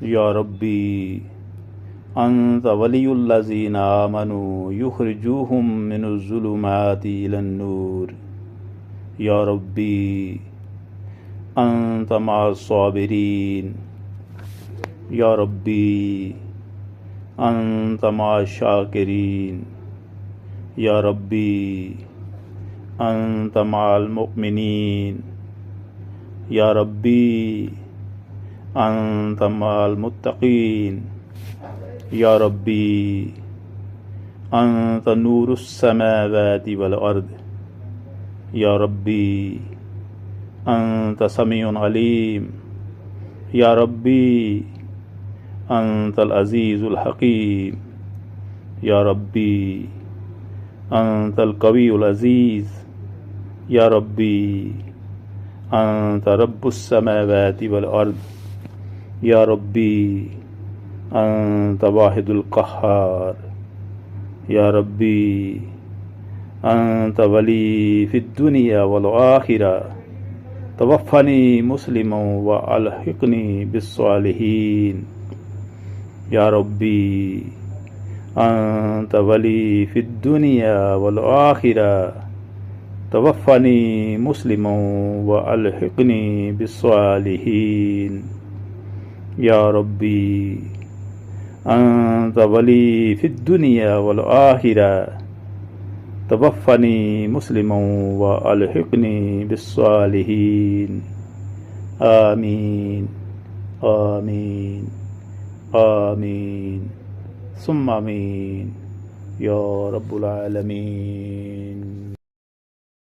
या रब्बी अंत वलियुल्लज़ीना आमनू युखरिजूहुम मिनज़्ज़ुलुमाति इलन्नूर। या रब्बी अंत मअस्साबिरीन। या रब्बी अंत मअश्शाकिरीन। या रब्बी अंत मअल मुमिनीन। या रब्बी अंत मअल मुत्तकीन। या रब्बी अंत नूरुस समावाति वल अर्द। या रब्बी अंत समीउन अलीम। या रब्बी अंतल अज़ीज़ुल हकीम। या रब्बी अंतल कवीउल अज़ीज़। या रब्बी अंत रब्बुस समावाति वल अर्द। या रब्बी अंत वाहिदुल क़ह्हार। या रब्बी अंत वली फ़िद दुनिया वल आखिरा। तवफ़्फ़नी मुस्लिमन व अलहिक़नी बिस्सालिहीन। या रब्बी अंत वली फ़िद दुनिया वल आखिरा। तवफ़्फ़नी मुस्लिमन व अलहिक़नी बिस्सालिहीन। या रब्बी अंत वली फ़िद दुनिया वल आखिरा। तवफ़्फ़नी मुस्लिमन व अलहिक़नी बिस्सालिहीन। आमीन आमीन आमीन सुम्मा आमीन या रब्बुल आलमीन।